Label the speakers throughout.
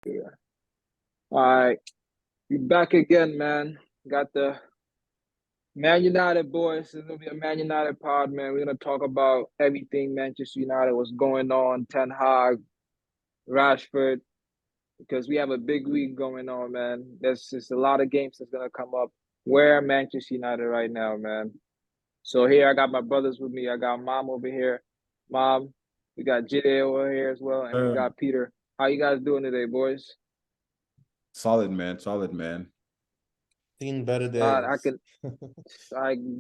Speaker 1: Yeah. All right, you back again, man. Got the Man United boys. This is gonna be a Man United pod, man. We're gonna talk about everything Manchester United, what's going on, Ten Hag, Rashford, because we have a big week going on, man. There's just a lot of games that's gonna come up. Where Manchester United right now, man. So here I got my brothers with me. I got Mom over here. Mom, we got Jide over here as well, and we got Peter. How you guys doing today, boys?
Speaker 2: Solid, man. Solid, man.
Speaker 3: Seen better
Speaker 1: I
Speaker 3: days.
Speaker 1: can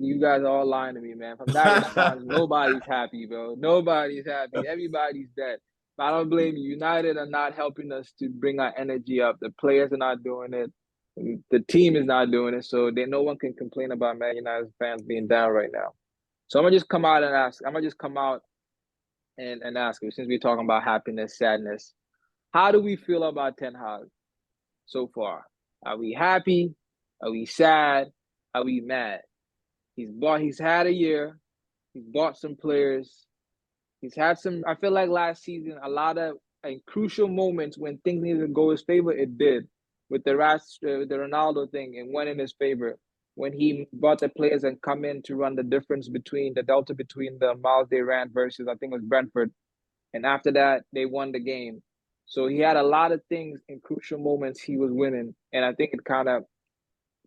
Speaker 1: you guys are all lying to me, man. From that response, nobody's happy, bro. Nobody's happy. Everybody's dead. But I don't blame you. United are not helping us to bring our energy up. The players are not doing it. The team is not doing it. So no one can complain about Man United fans being down right now. So I'm gonna just come out and ask. I'm gonna just come out and ask you, since we're talking about happiness, sadness. How do we feel about Ten Hag so far? Are we happy? Are we sad? Are we mad? He's had a year. He's bought some players. He's had some. I feel like last season, a lot of crucial moments when things needed to go his favor, it did. With the Ronaldo thing, it went in his favor. When he bought the players and come in to run the difference between the delta between the miles they ran versus I think it was Brentford, and after that they won the game. So he had a lot of things in crucial moments he was winning, and I think it kind of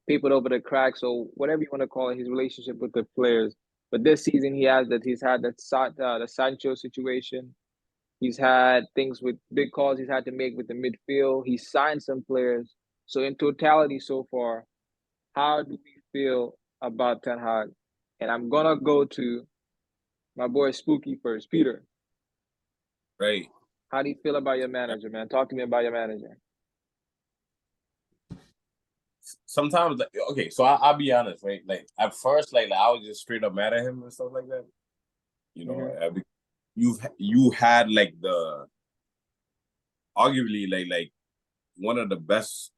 Speaker 1: papered over the cracks. So whatever you want to call it, his relationship with the players. But this season, he's had the Sancho situation. He's had things with big calls he's had to make with the midfield. He signed some players. So in totality, so far, how do we feel about Ten Hag? And I'm gonna go to my boy Spooky first. Peter,
Speaker 2: Right.
Speaker 1: how do you feel about your manager, man? Talk to me about your manager.
Speaker 2: Sometimes, like, okay, so I'll be honest, right? Like at first, like I was just straight up mad at him and stuff like that. You know, you had like the arguably like one of the best,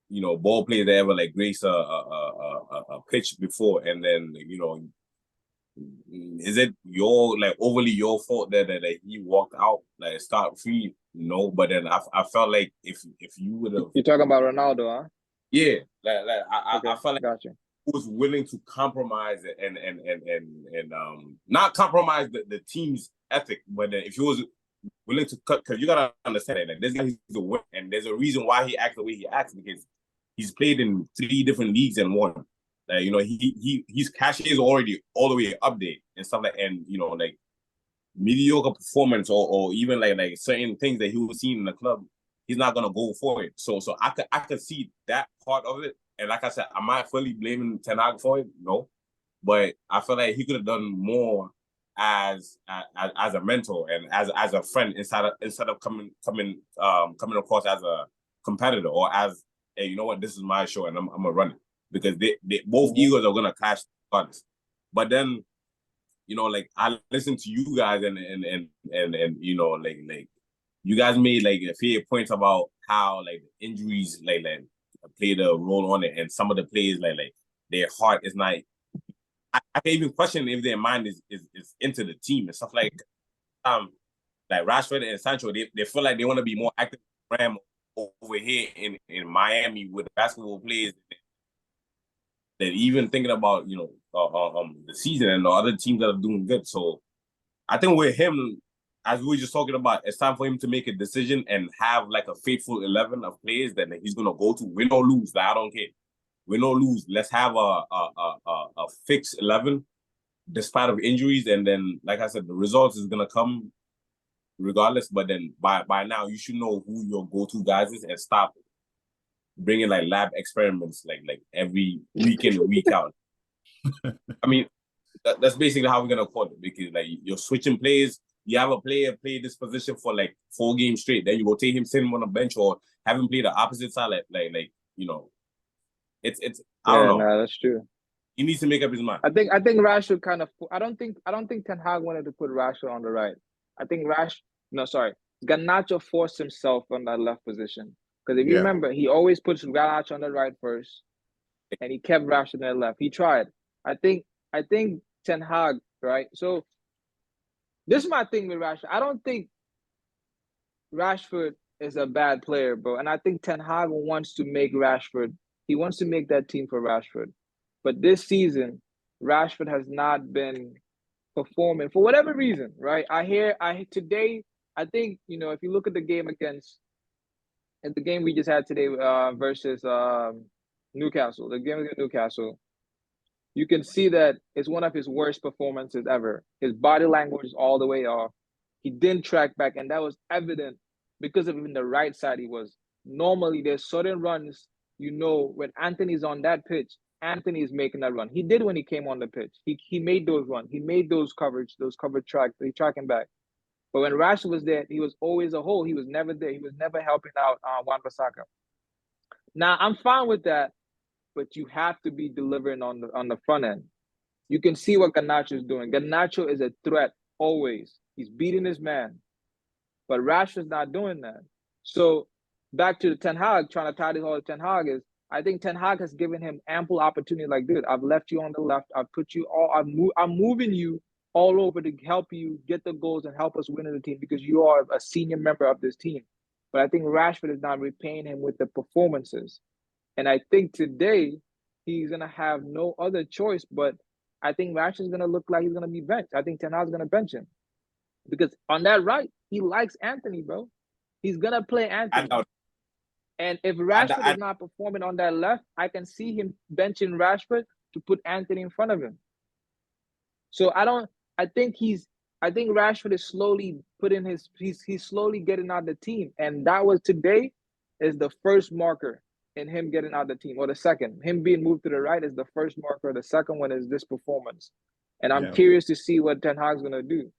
Speaker 2: ball players that ever like graced a pitch before, and then is it your like overly your fault that he walked out like start free? No, but then I felt like if you would have,
Speaker 1: You're talking about Ronaldo, huh?
Speaker 2: yeah, like
Speaker 1: Okay,
Speaker 2: I felt like
Speaker 1: gotcha.
Speaker 2: he was willing to compromise it and not compromise the team's ethic, but then if he was willing to cut, because you gotta understand that like, this guy is a win, and there's a reason why he acts the way he acts because he's played in 3 different leagues and won. Like, his cachet is already all the way up there and stuff like, and like mediocre performance or even like certain things that he was seeing in the club, he's not gonna go for it. So I could see that part of it. And like I said, am I fully blaming Ten Hag for it? No. But I feel like he could have done more as a mentor and as a friend instead of coming across as a competitor or as, hey, you know what, this is my show and I'm gonna run it. Because they both egos are gonna clash regardless. But then, like I listened to you guys and like you guys made like a few points about how like injuries like played a role on it, and some of the players like their heart is not. I can even question if their mind is into the team and stuff like Rashford and Sancho. They feel like they want to be more active over here in Miami with basketball players that even thinking about the season and the other teams that are doing good. So I think with him, as we were just talking about, it's time for him to make a decision and have like a faithful 11 of players that he's gonna go to. Win or lose, like I don't care. Win or lose, let's have a fixed 11 despite of injuries, and then like I said, the results is gonna come regardless. But then by now, you should know who your go-to guys is and stop bringing like lab experiments like every week in and week out. I mean, that's basically how we're gonna call it, because like you're switching players. You have a player play this position for like 4 games straight, then you rotate him, send him on a bench, or have him play the opposite side. Like it's I don't know.
Speaker 1: Nah, that's true.
Speaker 2: He needs to make up his mind.
Speaker 1: I think Rashford kind of. I don't think Ten Hag wanted to put Rashford on the right. I think Garnacho forced himself on that left position, because if you remember, he always puts Garnacho on the right first, and he kept Rashford on the left. He tried. I think Ten Hag, right? So this is my thing with Rashford. I don't think Rashford is a bad player, bro. And I think Ten Hag wants to make Rashford. He wants to make that team for Rashford. But this season, Rashford has not been performing for whatever reason, right? Today, I think, if you look at the game at the game we just had today versus Newcastle, the game against Newcastle, you can see that it's one of his worst performances ever. His body language is all the way off. He didn't track back, and that was evident because of even the right side he was. Normally, there's certain runs, when Anthony's on that pitch, Anthony is making that run. He did when he came on the pitch. He made those runs. He made those coverage tracks. He tracking back. But when Rashford was there, he was always a hole. He was never there. He was never helping out Wan-Bissaka. Now, I'm fine with that, but you have to be delivering on the front end. You can see what Garnacho is doing. Garnacho is a threat always. He's beating his man. But Rashford's not doing that. So back to the Ten Hag, trying to tie this all to Ten Hag is, I think Ten Hag has given him ample opportunity like, dude, I've left you on the left. I've put you all, I'm moving you all over to help you get the goals and help us win as a team because you are a senior member of this team. But I think Rashford is not repaying him with the performances. And I think today he's going to have no other choice, but I think Rashford's going to look like he's going to be benched. I think Ten Hag's going to bench him. Because on that right, he likes Anthony, bro. He's going to play Anthony. And if Rashford is not performing on that left, I can see him benching Rashford to put Anthony in front of him. So I think Rashford is slowly he's slowly getting out the team. And that was today is the first marker in him getting out the team, or the second. Him being moved to the right is the first marker. The second one is this performance. And I'm curious to see what Ten Hag's going to do.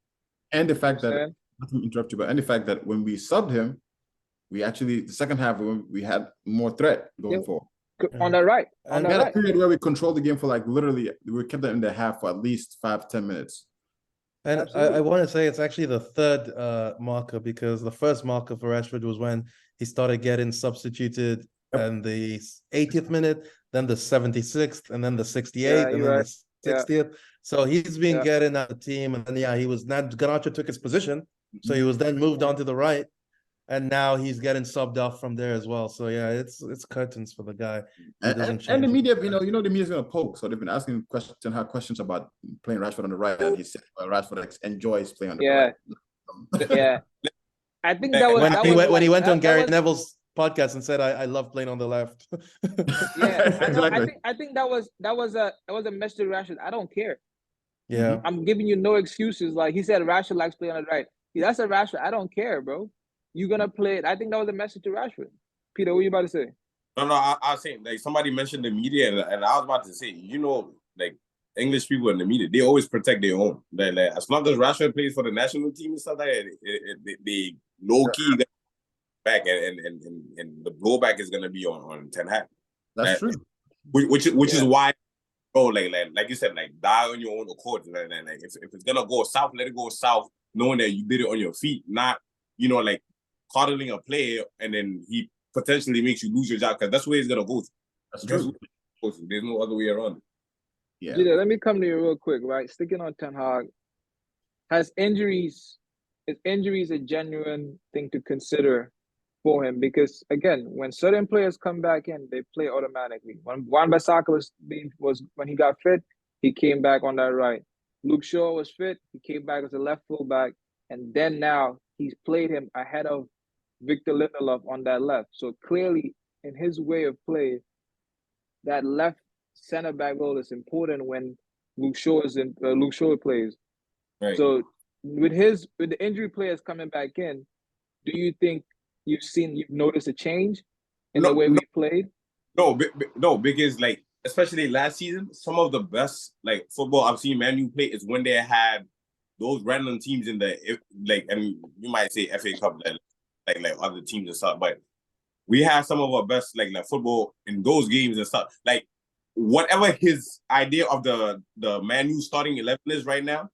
Speaker 4: And the fact that, not to interrupt you, but and the fact that when we subbed him, we actually, the second half, we had more threat going forward.
Speaker 1: On the right.
Speaker 4: We had a period where we controlled the game for literally, we kept them in the half for at least 5-10 minutes.
Speaker 3: And I want to say it's actually the third marker, because the first marker for Rashford was when he started getting substituted in the 80th minute, then the 76th, and then the 68th, and then the 60th. So he's been getting out of the team, and then he was not. Garnacho took his position, so he was then moved on to the right, and now he's getting subbed off from there as well. So it's curtains for the guy.
Speaker 4: And the media, the media's gonna poke, so they've been asking questions about playing Rashford on the right, and he said Rashford enjoys playing on the right.
Speaker 1: Yeah, I think that was
Speaker 3: when he went on Gary Neville's podcast and said, "I love playing on the left."
Speaker 1: Exactly. I think that was a message to Rashford. I don't care.
Speaker 3: Yeah,
Speaker 1: I'm giving you no excuses. Like he said, Rashford likes playing on the right. That's a Rashford. I don't care, bro. You're gonna play it. I think that was a message to Rashford. Peter, what are you about to say?
Speaker 2: No, I was saying, somebody mentioned the media, and I was about to say, English people in the media, they always protect their own. As long as Rashford plays for the national team and stuff like that, they low key back, and the blowback is gonna be on Ten Hag.
Speaker 4: That's true.
Speaker 2: Which is why, like you said, die on your own accord. If it's gonna go south, let it go south, knowing that you did it on your feet, not coddling a player and then he potentially makes you lose your job, because that's where it's gonna go.
Speaker 4: That's true.
Speaker 2: There's no other way around it.
Speaker 1: Yeah. Gina, let me come to you real quick, right? Sticking on Ten Hag, is injuries a genuine thing to consider for him? Because again, when certain players come back in, they play automatically. When Wan-Bissaka was when he got fit, he came back on that right. Luke Shaw was fit, he came back as a left fullback, and then now he's played him ahead of Victor Lindelof on that left. So clearly, in his way of play, that left center back role is important when Luke Shaw plays.
Speaker 2: Right.
Speaker 1: So with the injury players coming back in, do you think you've noticed a change in the way we played?
Speaker 2: No, because especially last season, some of the best football I've seen Man U play is when they had those random teams in and you might say FA Cup, like other teams and stuff, but we had some of our best like football in those games and stuff. Whatever his idea of the Man U starting 11 is right now,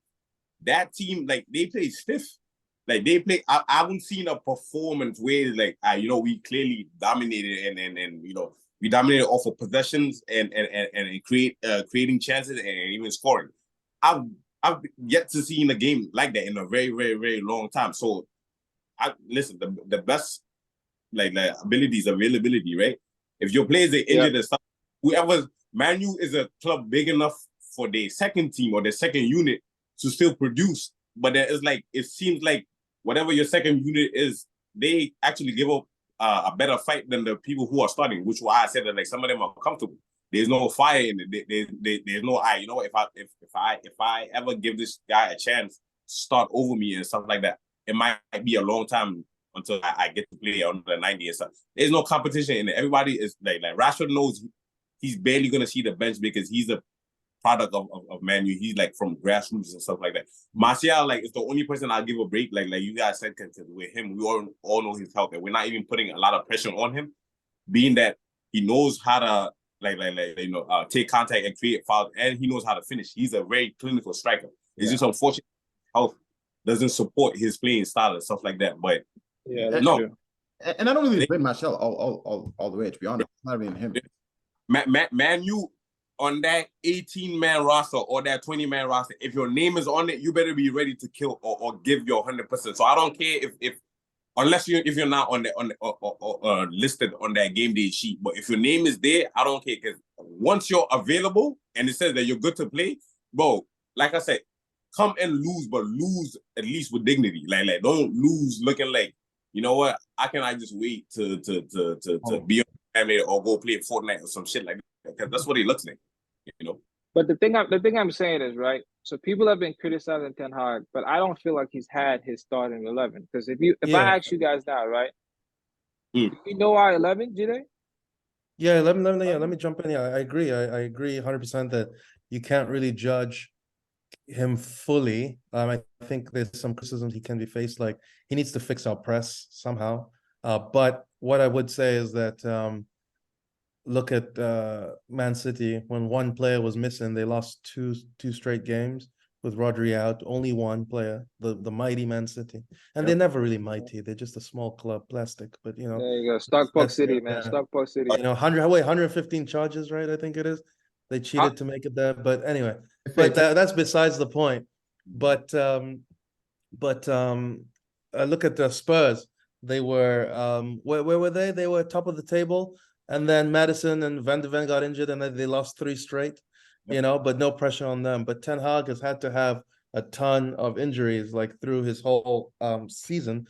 Speaker 2: that team they play stiff. They play. I haven't seen a performance where we clearly dominated and we dominated off of possessions and creating chances and even scoring. I've yet to see in a game like that in a very, very, very long time. So, listen, the best like abilities, availability, right? If your players are injured and stuff, whoever Manu is a club big enough for their second team or their second unit to still produce, but there is like it seems like whatever your second unit is, they actually give up a better fight than the people who are starting, which why I said that like some of them are comfortable. There's no fire in it. There's no you know, if I ever give this guy a chance to start over me and stuff like that, it might be a long time until I get to play under the 90 and stuff. There's no competition in it. Everybody is like Rashford knows he's barely gonna see the bench because he's a product of Manu. He's like from grassroots and stuff like that. Martial, like, is the only person I'll give a break. Like you guys said, because with him, we all know his health, and we're not even putting a lot of pressure on him, being that he knows how to take contact and create fouls, and he knows how to finish. He's a very clinical striker. It's just unfortunate health doesn't support his playing style and stuff like that. But
Speaker 1: that's true.
Speaker 4: And I don't really blame Martial all the way, to be honest. It's not even him.
Speaker 2: Manu on that 18-man roster or that 20-man roster, if your name is on it, you better be ready to kill or give your 100%. So I don't care if unless you're not on the listed on that game day sheet, but if your name is there, I don't care, because once you're available and it says that you're good to play, bro, like I said, come and lose, but lose at least with dignity. Like don't lose looking like, you know what, I just wait to be on family or go play Fortnite or some shit like that, because that's what he looks like, you know.
Speaker 1: But the thing I'm saying is, right, so people have been criticizing Ten Hag, but I don't feel like he's had his starting 11. Because if I ask you guys now, right, do you know our 11, Jide?
Speaker 3: Yeah, let me jump in. Yeah, I agree. I agree 100% that you can't really judge him fully. I think there's some criticisms he can be faced, like he needs to fix our press somehow. But what I would say is that look at Man City. When one player was missing, they lost two straight games with Rodri out. Only one player, the mighty Man City, and they're never really mighty. They're just a small club, plastic. But you know,
Speaker 1: there you go, Stockport City, man, Stockport City.
Speaker 3: You know, 115 charges, right? I think it is. They cheated to make it there, but anyway. But that's besides the point. But look at the Spurs. They were where were they? They were top of the table, and then Madison and Van de Ven got injured, and then they lost 3 straight. You know, but no pressure on them. But Ten Hag has had to have a ton of injuries like through his whole season.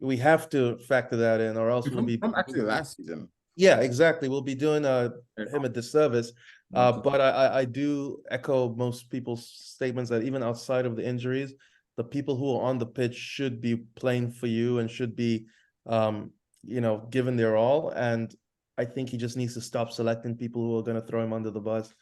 Speaker 3: We have to factor that in, or else we'll be
Speaker 4: from actually last season.
Speaker 3: Yeah, exactly. We'll be doing him a disservice. But I do echo most people's statements that even outside of the injuries, the people who are on the pitch should be playing for you and should be, you know, giving their all. And I think he just needs to stop selecting people who are going to throw him under the bus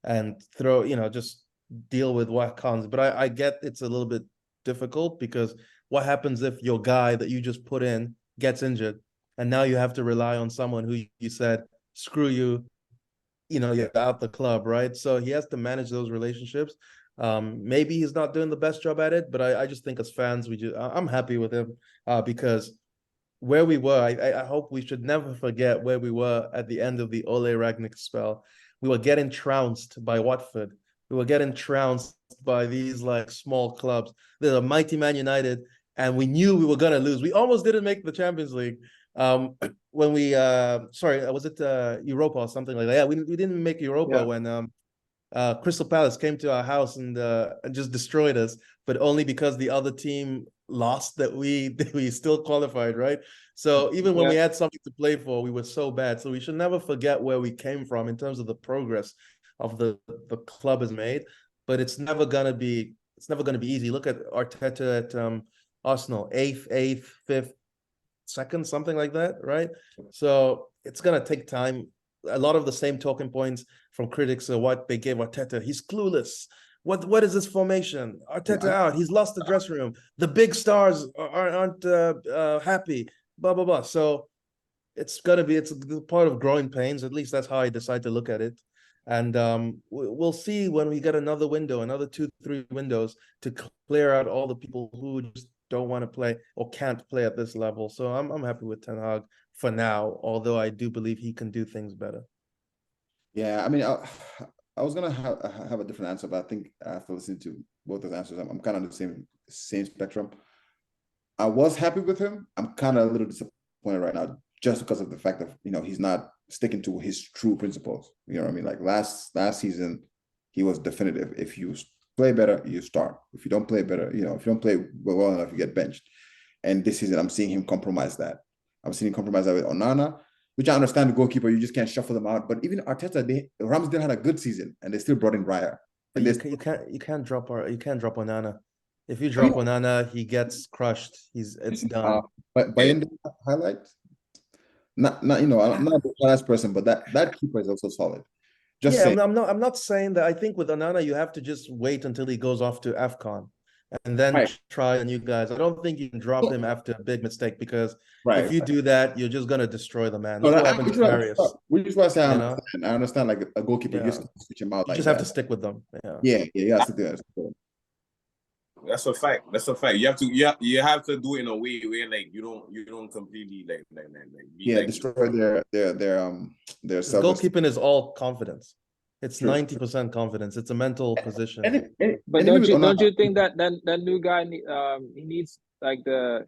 Speaker 3: and throw, you know, just deal with what comes. But I get it's a little bit difficult, because what happens if your guy that you just put in gets injured? And now you have to rely on someone who you said, screw you, you know, you're out the club, right? So he has to manage those relationships. Maybe he's not doing the best job at it, but I just think as fans, I'm happy with him because where we were, I hope we should never forget where we were at the end of the Ole Ragnick spell. We were getting trounced by Watford. We were getting trounced by these like small clubs. They're a mighty Man United, and we knew we were going to lose. We almost didn't make the Champions League. When we was it Europa or something like that? Yeah, we didn't make Europa when Crystal Palace came to our house and just destroyed us, but only because the other team lost that we still qualified, right? So even when we had something to play for, we were so bad. So we should never forget where we came from in terms of the progress of the club has made. But it's never gonna be easy. Look at Arteta at Arsenal, 8th, 5th, 2nd, something like that, right? So it's gonna take time. A lot of the same talking points from critics are what they gave Arteta. He's clueless. What is this formation? Arteta out. He's lost the dressing room. The big stars aren't happy. Blah blah blah. So it's part of growing pains. At least that's how I decide to look at it. And we'll see when we get another window, another 2-3 windows to clear out all the people who just don't want to play or can't play at this level. So I'm happy with Ten Hag for now, although I do believe he can do things better.
Speaker 4: Yeah, I mean, I was gonna have a different answer, but I think after listening to both those answers, I'm kind of on the same spectrum. I was happy with him. I'm kind of a little disappointed disappointed right now just because of the fact that he's not sticking to his true principles. You know what I mean? Like last season, he was definitive. If you play better, you start. If you don't play better, if you don't play well enough, you get benched. And this season, I'm seeing him compromise that. I'm seeing him compromise that with Onana, which I understand the goalkeeper, you just can't shuffle them out. But even Arteta, Ramsdale had a good season, and they still brought in Raya. And
Speaker 3: you can't drop Onana. If you drop Onana, he gets crushed. It's done.
Speaker 4: But in the highlight, I'm not a last person, but that keeper is also solid. Just saying.
Speaker 3: I'm not saying that. I think with Onana, you have to just wait until he goes off to AFCON and then try a new guys. I don't think you can drop him after a big mistake, because if you do that, you're just gonna destroy the man. Look what happened to Marius.
Speaker 4: Which is why I say I understand like a goalkeeper, you just switch him out.
Speaker 3: You just have to stick with them.
Speaker 4: Yeah, stick with them.
Speaker 2: That's a fact. You have to do it in a way where like you don't completely
Speaker 4: destroy their
Speaker 3: goalkeeping is all confidence. It's 90% confidence. It's a mental position.
Speaker 1: But don't you think that new guy he needs like the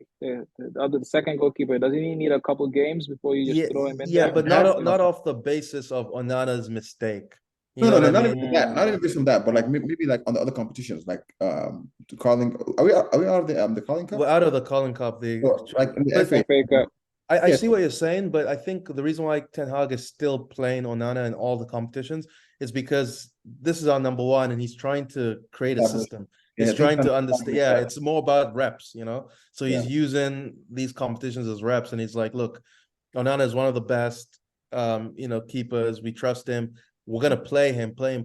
Speaker 1: second goalkeeper? Doesn't he need a couple games before you just throw him in there?
Speaker 3: Yeah, but not off the basis of Onana's mistake.
Speaker 4: No, not even that. Not even based on that, but like maybe like on the other competitions, like the Carling. Are we out of the Carling Cup?
Speaker 3: We're out of the Carling Cup.
Speaker 4: Like in the FA
Speaker 1: Cup.
Speaker 3: I see what you're saying, but I think the reason why Ten Hag is still playing Onana in all the competitions is because this is our number one, and he's trying to create a system. He's trying to understand. Yeah, it's more about reps, So he's using these competitions as reps, and he's like, look, Onana is one of the best, keepers. We trust him. We're gonna play him. Cool.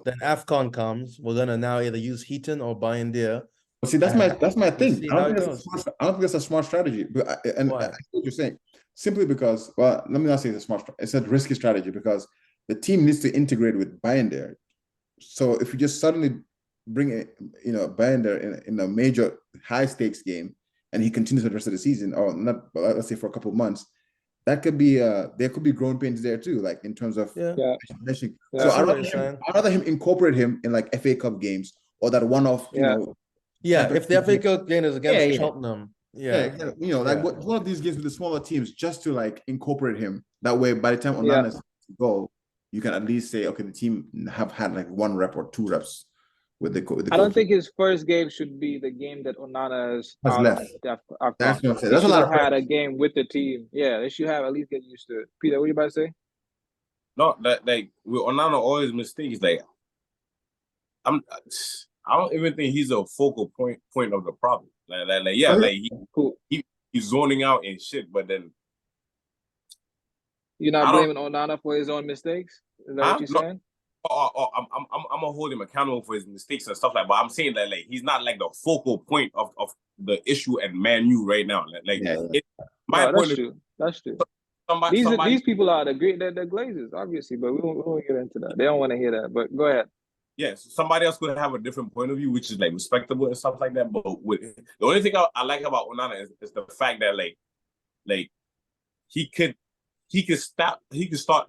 Speaker 3: Then AFCON comes. We're gonna now either use Heaton or Bayindir.
Speaker 4: Well, see, that's my thing. I don't think that's a smart strategy. But I know what you're saying. Simply because, well, let me not say it's a smart. It's a risky strategy because the team needs to integrate with Bayindir. So if you just suddenly bring Bayindir in a major high stakes game, and he continues for the rest of the season, or not, let's say for a couple of months. That could be there could be growing pains there too, like in terms of So I'd rather him incorporate him in like FA Cup games or that one-off,
Speaker 3: if the FA Cup game is against Cheltenham.
Speaker 4: One of these games with the smaller teams, just to like incorporate him. That way, by the time Onana go, you can at least say, okay, the team have had like 1 rep or 2 reps with the
Speaker 1: I don't think his first game should be the game that Onana has
Speaker 4: left.
Speaker 1: That's
Speaker 4: what I'm saying.
Speaker 1: That's a lot of had a game with the team. Yeah, they should have at least get used to it. Peter, what are you about to say?
Speaker 2: No, that like with Onana, all his mistakes, like I don't even think he's a focal point of the problem. He's zoning out and shit, but then
Speaker 1: you're not blaming Onana for his own mistakes? Is that what you're saying?
Speaker 2: I'm gonna hold him accountable for his mistakes and stuff like. But I'm saying that like he's not like the focal point of the issue at Man U right now.
Speaker 1: That's true. These people are the Glazers, obviously, but we won't get into that. They don't want to hear that. But go ahead.
Speaker 2: Yes, somebody else could have a different point of view, which is like respectable and stuff like that. But the only thing I like about Onana is the fact that like he could start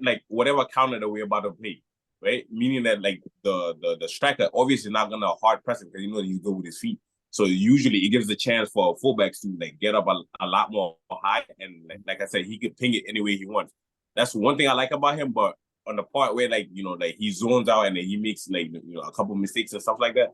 Speaker 2: like whatever counter that we're about to play. Right, meaning that like the striker obviously not gonna hard press him because he's good with his feet. So usually it gives the chance for fullbacks to like get up a lot more high, and like I said, he could ping it any way he wants. That's one thing I like about him. But on the part where like he zones out and then he makes like a couple mistakes and stuff like that,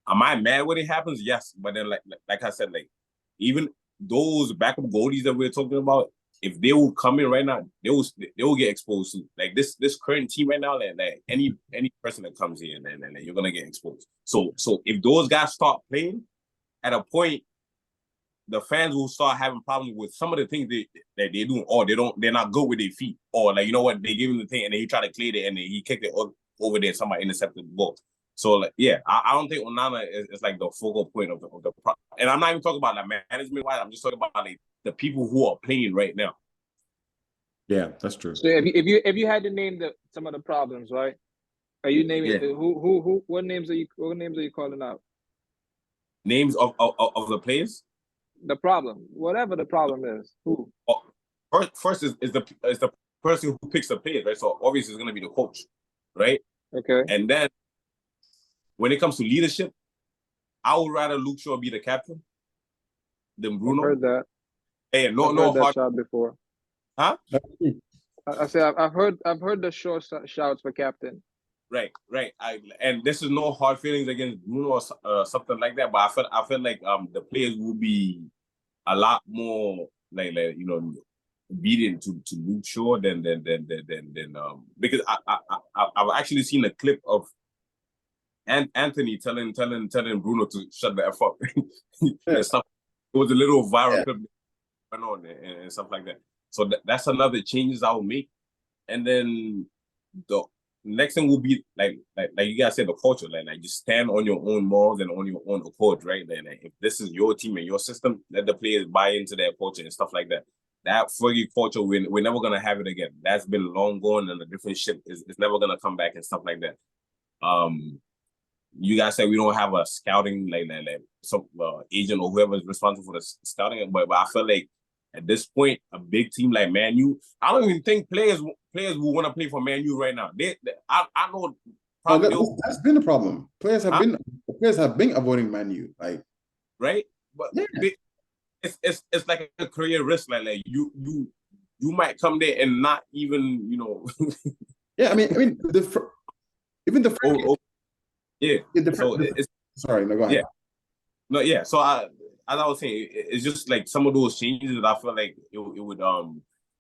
Speaker 2: am I mad when it happens? Yes, but then like I said, like even those backup goalies that we're talking about, if they will come in right now, they will get exposed to. Like this current team right now, like any person that comes in, and you're gonna get exposed. So if those guys start playing, at a point, the fans will start having problems with some of the things that they're doing, or they're not good with their feet, or like they give him the thing and then he try to clear it and then he kicked it over there, somebody intercepted the ball. So like I don't think Onana is like the focal point of the problem. And I'm not even talking about like management wise. I'm just talking about like the people who are playing right now.
Speaker 4: Yeah, that's true.
Speaker 1: So if you had to name some of the problems, right? Are you naming who? What names are you calling out?
Speaker 2: Names of the players.
Speaker 1: The problem, whatever the problem is, who?
Speaker 2: First is the person who picks the players, right? So obviously it's going to be the coach, right?
Speaker 1: Okay.
Speaker 2: And then when it comes to leadership, I would rather Luke Shaw be the captain than Bruno.
Speaker 1: I heard that.
Speaker 2: Hey, no,
Speaker 1: I've
Speaker 2: no
Speaker 1: heard that
Speaker 2: hard,
Speaker 1: shout before.
Speaker 2: huh?
Speaker 1: I say I've heard the short shouts for captain.
Speaker 2: Right, right. And this is no hard feelings against Bruno or something like that. But I feel like the players will be a lot more like you know obedient to Luke Shaw than because I've actually seen a clip of Anthony telling Bruno to shut the F up and stuff. It was a little viral clip going on and stuff like that. So that's another changes I will make. And then the next thing will be like you guys said, the culture, like just stand on your own morals and on your own accord, right? Like if this is your team and your system, let the players buy into that culture and stuff like that. That Fergie culture, we're never gonna have it again. That's been long gone, and a different ship is never gonna come back and stuff like that. You guys say we don't have a scouting like some agent or whoever is responsible for the scouting, but I feel like at this point, a big team like Man U, I don't even think players who want to play for Man U right now. I know
Speaker 4: that's been a problem. Players have been avoiding Man U, like
Speaker 2: right, but it's like a career risk. Like you might come there and not even
Speaker 4: yeah, I mean even the
Speaker 2: yeah.
Speaker 4: Sorry, no, go ahead.
Speaker 2: Yeah, no, yeah. So as I was saying, it's just like some of those changes that I feel like it would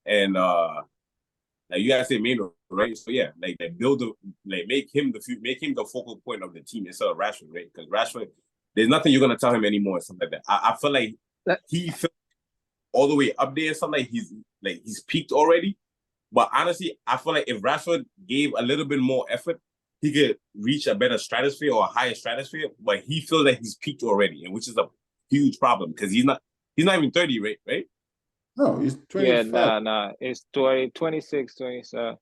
Speaker 2: and like you guys say Maynard, right? So yeah, like build make him the focal point of the team instead of Rashford, right? Because Rashford, there's nothing you're gonna tell him anymore and stuff like that. I feel like he felt all the way up there and something like he's peaked already. But honestly, I feel like if Rashford gave a little bit more effort, he could reach a better stratosphere or a higher stratosphere. But he feels that he's peaked already, and which is a huge problem because he's not even 30, right?
Speaker 4: No, he's 25.
Speaker 1: Yeah, nah. It's 26, 27.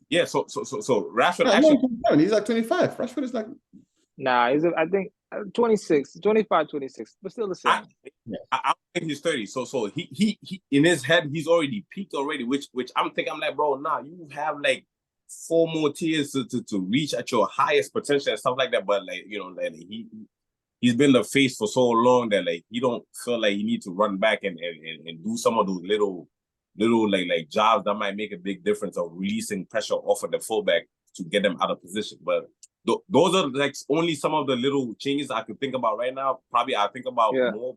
Speaker 2: Yeah, so Rashford
Speaker 4: No,
Speaker 2: actually
Speaker 4: he's like 25. Rashford is like
Speaker 1: Nah, I think 26, 25, 26, but still the same.
Speaker 2: I don't think he's 30. So he in his head he's already peaked already, which I'm like, bro, nah, you have like 4 more tiers to reach at your highest potential and stuff like that. But like like he's been the face for so long that like he don't feel like he need to run back and do some of those little like jobs that might make a big difference of releasing pressure off of the fullback to get them out of position. But those are like only some of the little changes I could think about right now. Probably I think about more. You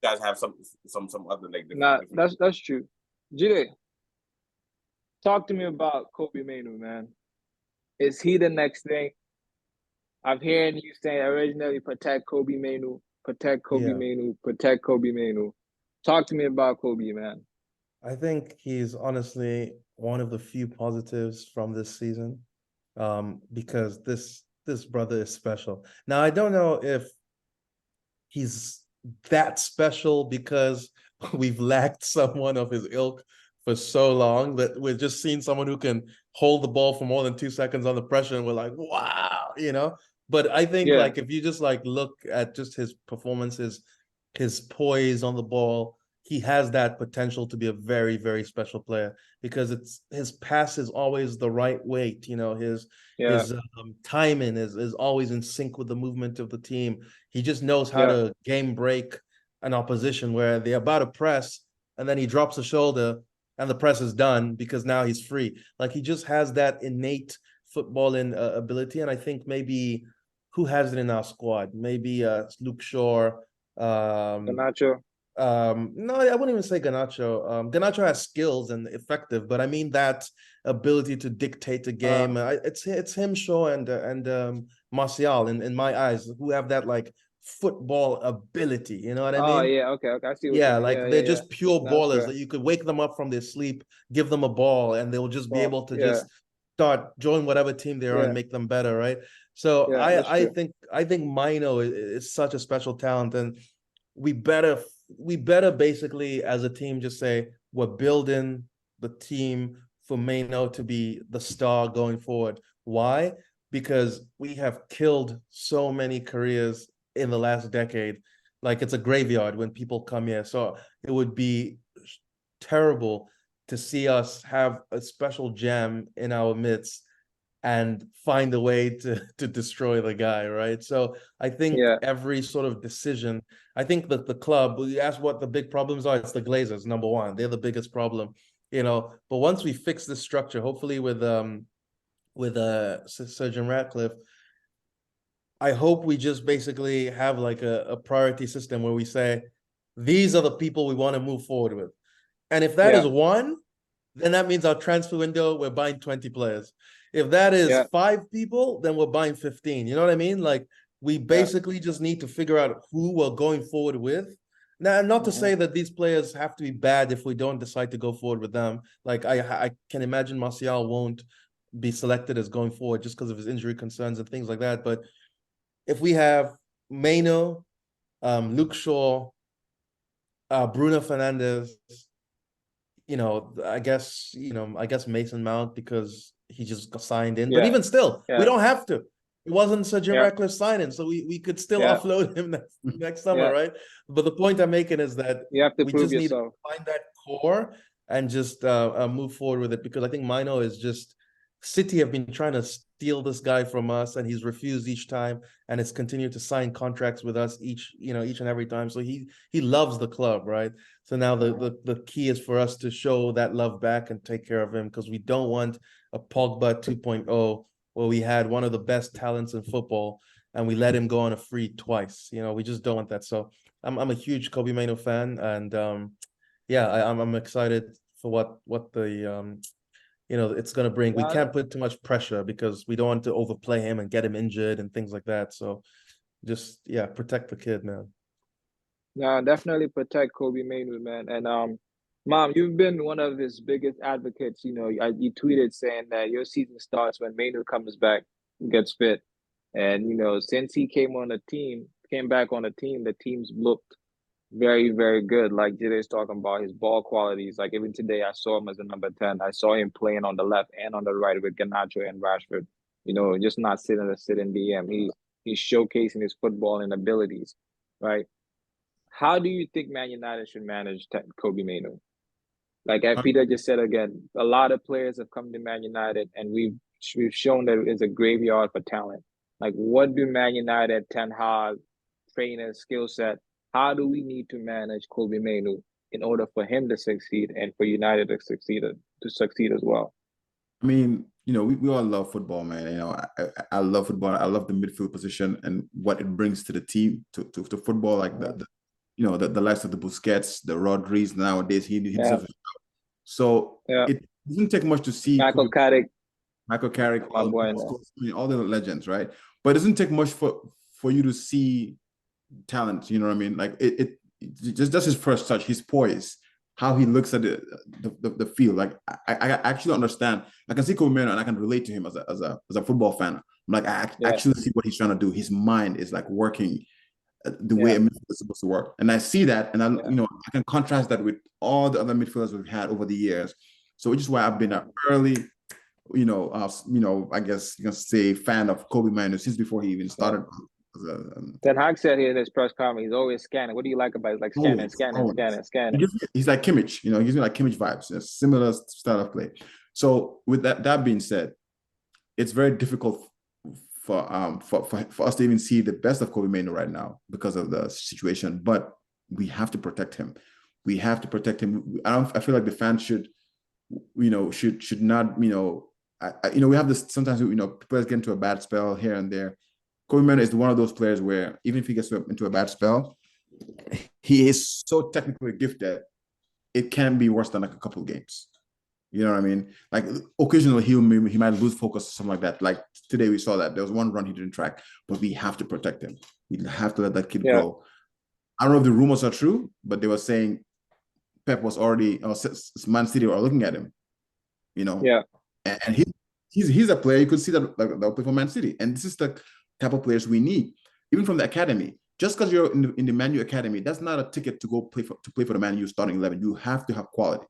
Speaker 2: guys have some other like different.
Speaker 1: Nah, that's true. Jide, talk to me about Kobe Mainu, man. Is he the next thing? I'm hearing you saying originally protect Kobe Mainu, protect Kobe Mainu, protect Kobe Mainu. Talk to me about Kobe, man.
Speaker 3: I think he's honestly one of the few positives from this season, because this brother is special. Now, I don't know if he's that special because we've lacked someone of his ilk for so long that we've just seen someone who can hold the ball for more than 2 seconds under pressure, and we're like, wow. But I think like if you just like look at just his performances, his poise on the ball, he has that potential to be a very, very special player because his pass is always the right weight. His timing is always in sync with the movement of the team. He just knows how to game break an opposition where they're about to press and then he drops the shoulder and the press is done because now he's free. Like he just has that innate footballing ability, and I think maybe who has it in our squad? Maybe Luke Shaw,
Speaker 1: Garnacho.
Speaker 3: No, I wouldn't even say Garnacho. Garnacho has skills and effective, but I mean that ability to dictate the game. It's him, Shaw, and Martial in my eyes, who have that like football ability. You know what I mean?
Speaker 1: Oh yeah, okay. I see.
Speaker 3: They're just pure ballers that you could wake them up from their sleep, give them a ball, and they'll just be able to just start join whatever team they're on and make them better, right? So I think Mino is such a special talent, and we better basically as a team just say we're building the team for Mino to be the star going forward. Why? Because we have killed so many careers in the last decade. Like it's a graveyard when people come here. So it would be terrible to see us have a special gem in our midst and find a way to destroy the guy, right? So I think every sort of decision, I think that the club, you ask what the big problems are, it's the Glazers, number one. They're the biggest problem, you know. But once we fix this structure, hopefully with Sir Jim Ratcliffe, I hope we just basically have like a priority system where we say, these are the people we want to move forward with. And if that is one, then that means our transfer window, we're buying 20 players. If that is 5 people, then we're buying 15. You know what I mean? Like, we basically just need to figure out who we're going forward with. Now, not to say that these players have to be bad if we don't decide to go forward with them. Like, I can imagine Martial won't be selected as going forward just because of his injury concerns and things like that. But if we have Maino, Luke Shaw, Bruno Fernandes, you know, I guess Mason Mount because he just got signed in. But even still, we don't have to. It wasn't Sir Jim Ratcliffe signing, so we could still offload him next summer, right? But the point I'm making is that
Speaker 1: you have to
Speaker 3: we
Speaker 1: prove
Speaker 3: just
Speaker 1: yourself.
Speaker 3: need to find that core and just move forward with it, because I think Maino is just, City have been trying to steal this guy from us, and he's refused each time, and it's continued to sign contracts with us each and every time. So he loves the club, right? So now the key is for us to show that love back and take care of him, because we don't want a Pogba 2.0 where we had one of the best talents in football and we let him go on a free twice. You know, we just don't want that. So I'm a huge Kobbie Mainoo fan, and I'm excited for what the it's going to bring. We can't put too much pressure because we don't want to overplay him and get him injured and things like that. So just, protect the kid, man.
Speaker 1: Yeah, definitely protect Kobbie Mainoo, man. And Mom, you've been one of his biggest advocates. You know, you tweeted saying that your season starts when Mainoo comes back, gets fit. And, you know, since he came back on the team's looked very, very good. Like Jide's talking about his ball qualities. Like even today, I saw him as a number 10. I saw him playing on the left and on the right with Garnacho and Rashford. You know, just not sitting DM. He's showcasing his footballing abilities, right? How do you think Man United should manage Kobbie Mainoo? Like as Peter just said again, a lot of players have come to Man United, and we've shown that it's a graveyard for talent. Like, what do Man United, Ten Hag, trainers, skill set? How do we need to manage Kobbie Mainoo in order for him to succeed and for United to succeed as well?
Speaker 4: I mean, you know, we all love football, man. You know, I love football. I love the midfield position and what it brings to the team, to football, like the likes of the Busquets, the Rodriguez nowadays. He deserves a shout. So it doesn't take much to see
Speaker 1: Michael Carrick,
Speaker 4: all the legends, right? But it doesn't take much for you to see talent. You know what I mean? Like it just his first touch, his poise, how he looks at the field. Like I actually understand. I can see Kobbie Mainoo and I can relate to him as a football fan. I'm like, I actually see what he's trying to do. His mind is like working the way a midfielder is supposed to work. And I see that, and I can contrast that with all the other midfielders we've had over the years. So which is why I've been an early, I guess you can say fan of Kobbie Mainoo since before he even started.
Speaker 1: Ten Hag said here in his press conference, he's always scanning. What do you like about it? He's like scanning.
Speaker 4: He's like Kimmich, he gives me like Kimmich vibes, a similar style of play. So with that being said, it's very difficult for us to even see the best of Kobbie Mainoo right now because of the situation. But we have to protect him. We have to protect him. I feel like the fans should not, we have this sometimes, players get into a bad spell here and there. Kobbie Mainoo is one of those players where even if he gets into a bad spell, he is so technically gifted, it can be worse than like a couple of games. You know what I mean? Like occasionally he might lose focus or something like that. Like today we saw that there was one run he didn't track, but we have to protect him. We have to let that kid go. I don't know if the rumors are true, but they were saying Pep was already, Man City were looking at him. And he's a player you could see that they'll play for Man City, and this is the type of players we need, even from the academy. Just because you're in the Man U academy, that's not a ticket to go play for the Man U starting 11. You have to have quality.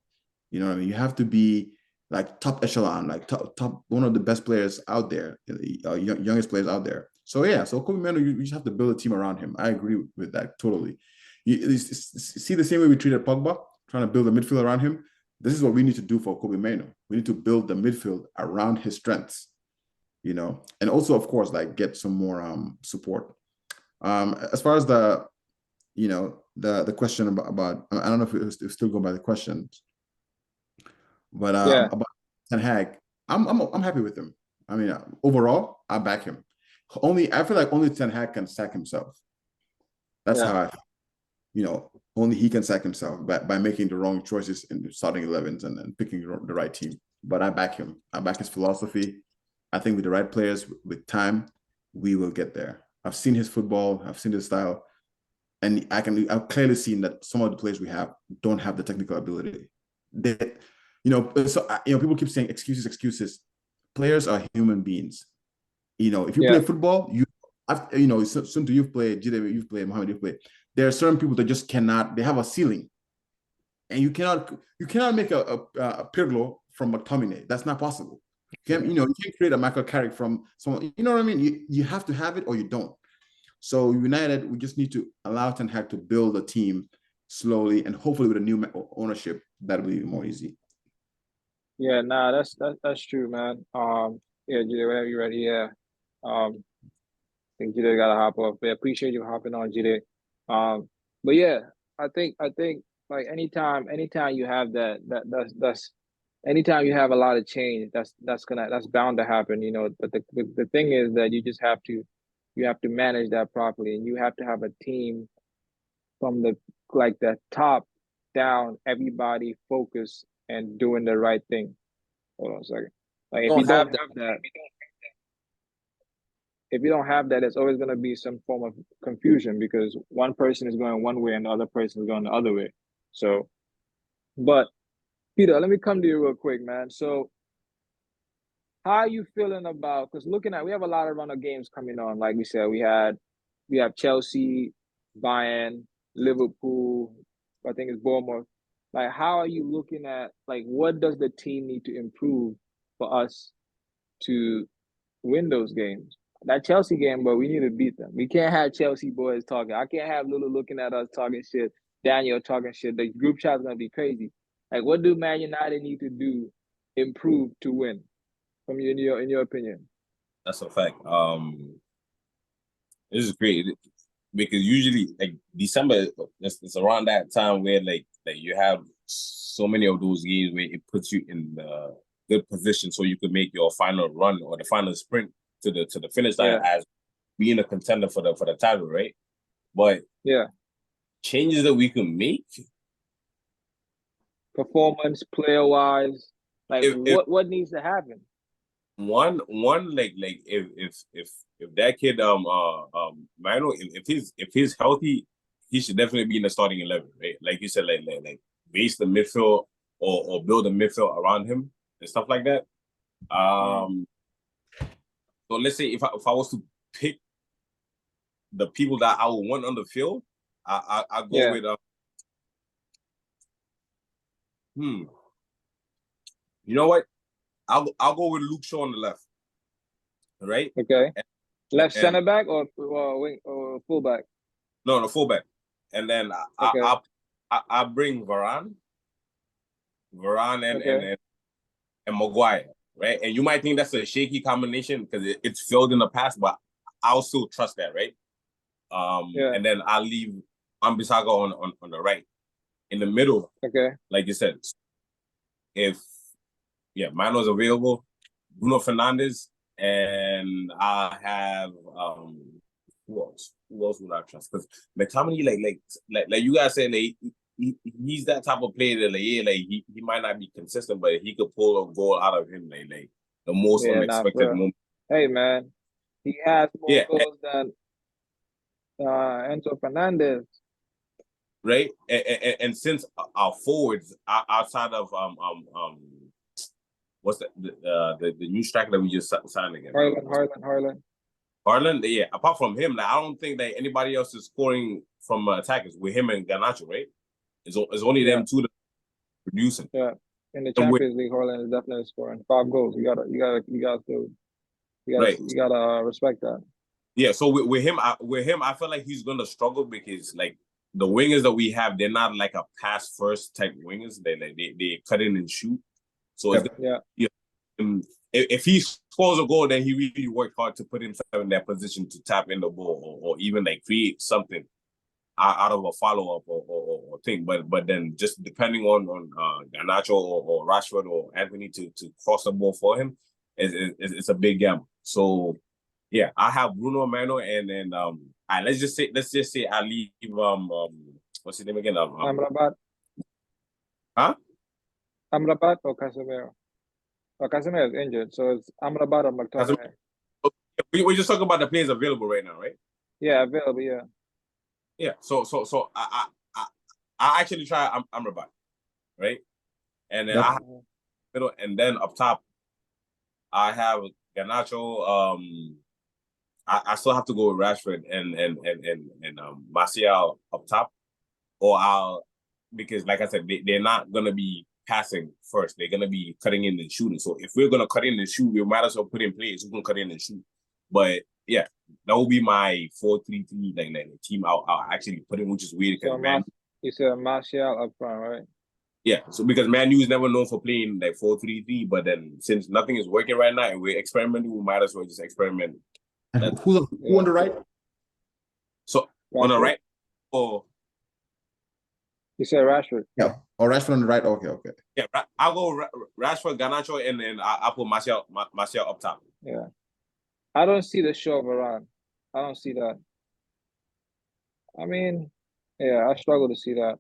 Speaker 4: You know what I mean? You have to be like top echelon, like top one of the best players out there, youngest players out there. So Kobbie Mainoo, you just have to build a team around him. I agree with that totally. You see the same way we treated Pogba, trying to build a midfield around him. This is what we need to do for Kobbie Mainoo. We need to build the midfield around his strengths. you know, and also of course like get some more support. As far as the, you know, the question about I don't know if it still go by the questions, but about Ten Hag, I'm happy with him. I mean, overall, I back him. I feel like only Ten Hag can sack himself. That's how I feel. You know, only he can sack himself by making the wrong choices in the starting 11s and picking the right team. But I back him. I back his philosophy. I think with the right players, with time, we will get there. I've seen his football. I've seen his style. And I've clearly seen that some of the players we have don't have the technical ability. People keep saying excuses. Players are human beings. You know, if you play football, soon to you've played, Jide, you've played, Mohammed, you've played. There are certain people that just cannot. They have a ceiling, and you cannot make a Pirlo from McTominay. That's not possible. You can't create a Michael Carrick from someone. You know what I mean? You have to have it or you don't. So United, we just need to allow Ten Hag to build a team slowly, and hopefully with a new ownership, that'll be more easy.
Speaker 1: Yeah, nah, that's true, man. Jide, whenever you're ready, I think Jide gotta hop off. But appreciate you hopping on, Jide. But yeah, I think like anytime you have that's anytime you have a lot of change, that's bound to happen, you know. But the thing is that you have to manage that properly, and you have to have a team from the top down, everybody focused and doing the right thing. Hold on a second. Like if you don't have that, it's always going to be some form of confusion because one person is going one way and the other person is going the other way. So, but Peter, let me come to you real quick, man. So, how are you feeling about? Because we have a lot of run of games coming on. Like we said, we have Chelsea, Bayern, Liverpool. I think it's Bournemouth. Like, how are you looking at, like, what does the team need to improve for us to win those games? That Chelsea game, but we need to beat them. We can't have Chelsea boys talking. I can't have Lulu looking at us talking shit, Daniel talking shit. The group chat's going to be crazy. Like, what do Man United need to do, improve to win, from in your opinion?
Speaker 2: That's a fact. This is great. Because usually, like December, it's around that time where like you have so many of those games where it puts you in the good position so you can make your final run or the final sprint to the finish line as being a contender for the title, right? But changes that we can make,
Speaker 1: performance, player wise, like what needs to happen?
Speaker 2: One like if that kid Mano, if he's healthy, he should definitely be in the starting 11, right? Like you said, like base the midfield or build a midfield around him and stuff like that. So let's say if I was to pick the people that I would want on the field, I go with you know what? I'll go with Luke Shaw on the left. Right?
Speaker 1: Okay. Left center back or wing or fullback?
Speaker 2: No, fullback. And then I bring Varane and Maguire, right? And you might think that's a shaky combination because it's failed in the past, but I'll still trust that, right? And then I'll leave Ambissaga on the right. In the middle, like you said, if Mano's available, Bruno Fernandes, and I have who else would I trust? Because McTominay, like you guys said, like he's that type of player that he might not be consistent, but he could pull a goal out of him like the most unexpected moment.
Speaker 1: Hey man, he has more goals than Enzo Fernandez.
Speaker 2: Right, and since our forwards outside of what's the new striker that we just signed again? Harlan, yeah. Apart from him, I don't think that anybody else is scoring from attackers with him and Garnacho, right? It's only them two that are producing.
Speaker 1: Yeah, in the Champions League, Harlan is definitely scoring 5 goals. You gotta respect that.
Speaker 2: Yeah, so with him, I feel like he's gonna struggle because like the wingers that we have, they're not like a pass first type wingers. They cut in and shoot. So if he scores a goal, then he really worked hard to put himself in that position to tap in the ball or even like create something out of a follow up or thing. But then just depending on Garnacho or Rashford or Anthony to cross the ball for him, it's a big gamble. So yeah, I have Bruno Mano and then let's just say I leave what's his name again?
Speaker 1: Amrabat.
Speaker 2: Huh?
Speaker 1: Amrabat or Casemiro? Well, Casemiro is injured, so it's Amrabat or McTominay.
Speaker 2: We're just talking about the players available right now, right?
Speaker 1: Yeah, available. Yeah.
Speaker 2: Yeah. So I actually try Amrabat, right? And then I have middle, and then up top, I have Garnacho. I still have to go with Rashford and Martial up top, or because like I said, they're not gonna be passing first. They're gonna be cutting in and shooting. So if we're gonna cut in and shoot, we might as well put in players who can cut in and shoot. But yeah, that will be my 4-3-3 like team I'll actually put in, which is weird because
Speaker 1: you said Martial up front, right?
Speaker 2: Yeah, so because Man U is never known for playing like 4-3-3, but then since nothing is working right now and we're experimenting, we might as well just experiment.
Speaker 4: Who on the right?
Speaker 2: So
Speaker 1: Rashford.
Speaker 2: On the right, or
Speaker 1: you said Rashford.
Speaker 4: Yeah, or Rashford on the right. Okay.
Speaker 2: Yeah, I'll go Rashford, Garnacho, and then I'll put Martial up top.
Speaker 1: Yeah, I don't see the show of Varane. I don't see that. I mean, yeah, I struggle to see that.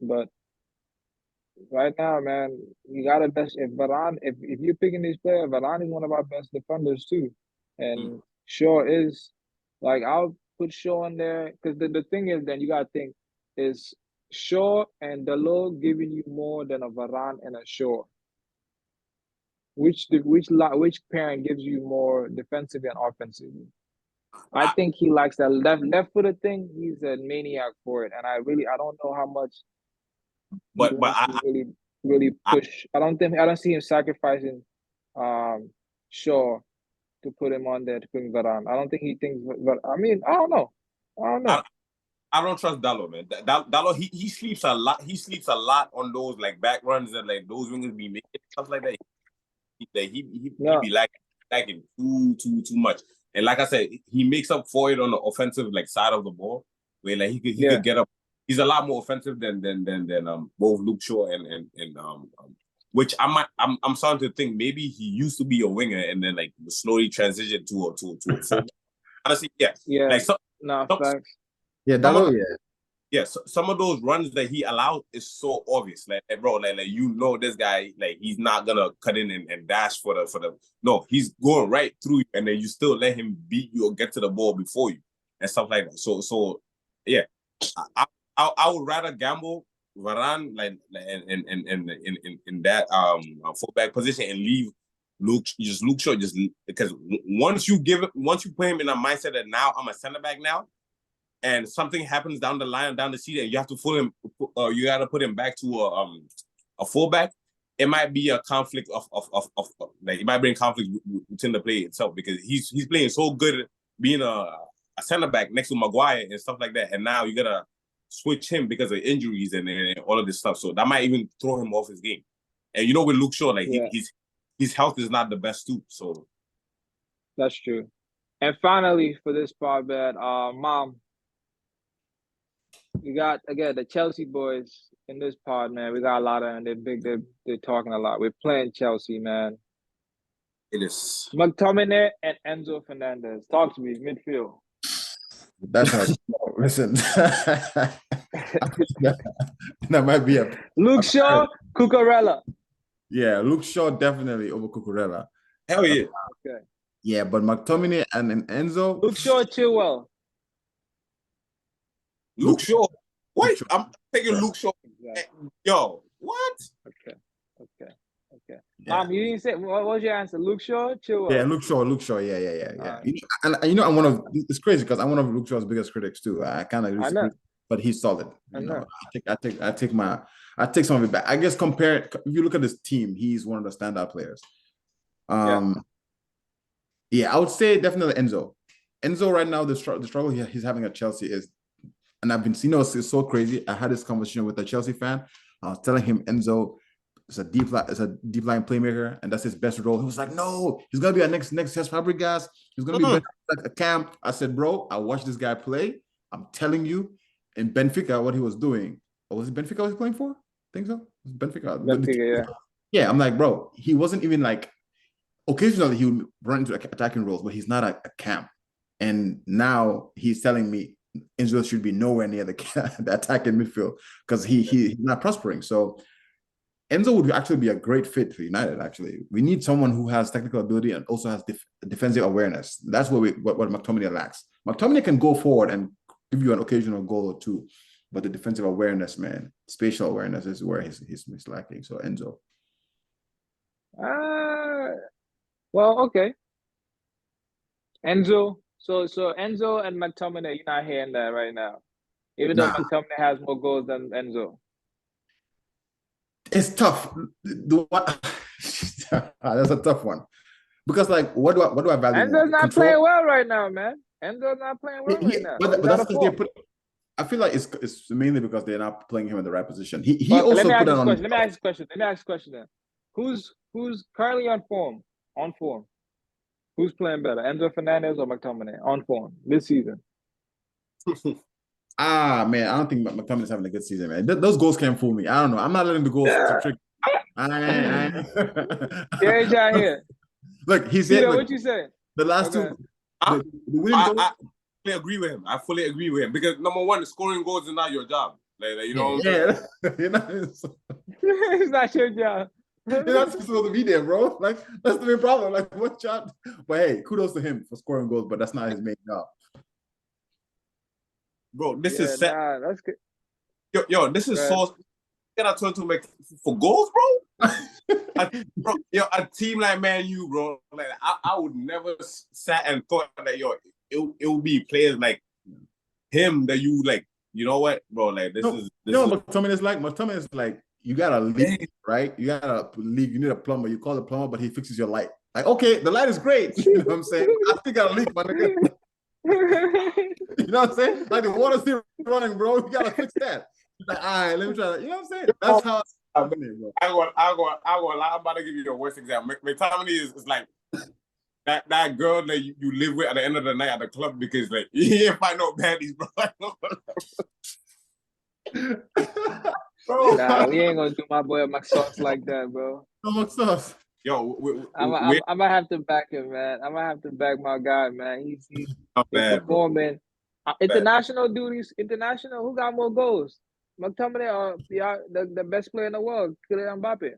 Speaker 1: But right now, man, you got to best if Varane. If you're picking these players, Varane is one of our best defenders too, and Shaw is like I'll put Shaw in there because the thing is, then you got to think is Shaw and Dalot giving you more than a Varane and a Shaw. Which parent gives you more defensively and offensively? I think he likes that left-footed thing. He's a maniac for it, and I don't know how much.
Speaker 2: But
Speaker 1: I really push. I don't see him sacrificing Shaw to put him on there to put Varane. I don't think he thinks. But I mean, I don't know.
Speaker 2: I don't trust Dalot, man. Dalot, he sleeps a lot. He sleeps a lot on those like back runs that like those wingers be making stuff like that. He be lacking too much. And like I said, he makes up for it on the offensive like side of the ball, where like he could get up. He's a lot more offensive than both Luke Shaw and which I'm starting to think maybe he used to be a winger and then like slowly transitioned to a fullback. Honestly, yeah. Like
Speaker 1: facts.
Speaker 4: Yeah, Dalot,
Speaker 2: yeah, so some of those runs that he allowed is so obvious. Like bro, like you know this guy, like he's not gonna cut in and dash for the no, he's going right through you, and then you still let him beat you or get to the ball before you and stuff like that. So yeah, I would rather gamble Varane like in that fullback position and leave Luke Shaw just because once you put him in a mindset that now I'm a center back now. And something happens down the line, down the seat, and you have to you got to put him back to a fullback. It might be a conflict of like it might bring conflict within the play itself because he's playing so good being a center back next to Maguire and stuff like that, and now you gotta switch him because of injuries and all of this stuff. So that might even throw him off his game. And you know, with Luke Shaw, like his health is not the best too. So
Speaker 1: that's true. And finally, for this part, man, Mom. We got again the Chelsea boys in this pod, man. We got a lot of them. They're big. They're talking a lot. We're playing Chelsea, man.
Speaker 2: It is
Speaker 1: McTominay and Enzo Fernandez. Talk to me, midfield.
Speaker 4: That's not listen. That might be
Speaker 1: Luke Shaw, Cucurella.
Speaker 4: Yeah, Luke Shaw definitely over Cucurella.
Speaker 2: Hell yeah.
Speaker 1: Okay.
Speaker 4: Yeah, but McTominay and Enzo.
Speaker 1: Luke Shaw, Chilwell.
Speaker 2: Luke Shaw. Wait, I'm taking Luke Shaw. Yo, what?
Speaker 1: Okay. Yeah. You didn't say what was your answer? Luke Shaw, Chilwell.
Speaker 4: Yeah, Luke Shaw. Yeah. You know, I'm one of it's crazy because I'm one of Luke Shaw's biggest critics too. I kind of disagree, but he's solid. You know, I take some of it back. I guess if you look at this team, he's one of the standout players. Yeah, I would say definitely Enzo. Enzo right now, the struggle he's having at Chelsea is. And I've been, it's so crazy. I had this conversation with a Chelsea fan. I was telling him Enzo, is a deep line playmaker, and that's his best role. He was like, no, he's gonna be our next Cesc Fabregas. He's gonna be like a camp. I said, bro, I watched this guy play. I'm telling you, in Benfica, what he was doing. Or was it Benfica I was playing for? I think so. It was
Speaker 1: Benfica, yeah.
Speaker 4: Yeah, I'm like, bro, he wasn't even like. Occasionally he would run into attacking roles, but he's not a camp. And now he's telling me Enzo should be nowhere near the attacking midfield because he's not prospering. So Enzo would actually be a great fit for United. Actually, we need someone who has technical ability and also has defensive awareness. That's what McTominay lacks. McTominay can go forward and give you an occasional goal or two, but the defensive awareness, man, spatial awareness is where he's lacking. So Enzo.
Speaker 1: Well, okay. Enzo. So Enzo and McTominay, you're not hearing that right now. Even though McTominay has more goals than Enzo.
Speaker 4: It's tough. That's a tough one. Because like what do I value?
Speaker 1: Enzo's not playing well right now, man. Enzo's not playing well right now.
Speaker 4: But that's because they put. I feel like it's mainly because they're not playing him in the right position. He also
Speaker 1: let me
Speaker 4: put it on.
Speaker 1: Let me ask you a question then. Who's currently on form? Who's playing better, Enzo Fernandez or McTominay on form this season?
Speaker 4: Man, I don't think McTominay's having a good season, man. Those goals can't fool me. I don't know. I'm not letting the goals trick.
Speaker 1: Gage out here.
Speaker 4: Look, he's here.
Speaker 1: What you say?
Speaker 4: The last two.
Speaker 2: I fully agree with him. I fully agree with him because number one, scoring goals is not your job. Like you know.
Speaker 4: Yeah.
Speaker 1: It's not your job.
Speaker 4: You're not supposed to be there, bro. Like that's the main problem. Like what job? But hey, kudos to him for scoring goals, but that's not his main job.
Speaker 2: Bro, this is set.
Speaker 1: Nah, that's good.
Speaker 2: Yo, this is so. Can I turn to make for goals, bro? A team like Man U, bro. Like I would never sat and thought that it would be players like him that you like. You know what, bro? Like this is.
Speaker 4: McTominay is like. You got a leak, right? You got a leak. You need a plumber. You call the plumber, but he fixes your light. Like, okay, the light is great. You know what I'm saying? I still got a leak, my nigga. You know what I'm saying? Like the water's still running, bro. You gotta fix that. Like, all right, let me try that. You know what I'm saying? That's how it's happening, bro.
Speaker 2: I'm about to give you the worst example. McTominay is like that girl that you live with at the end of the night at the club because like you ain't find no baddies, bro.
Speaker 1: Bro. Nah, we ain't gonna do my boy McSauce like that, bro.
Speaker 4: No McSauce.
Speaker 2: Yo,
Speaker 1: I'm gonna have to back him, man. I'm gonna have to back my guy, man. He's performing. International duties. International. Who got more goals? McTominay or the best player in the world, Kylian Mbappe.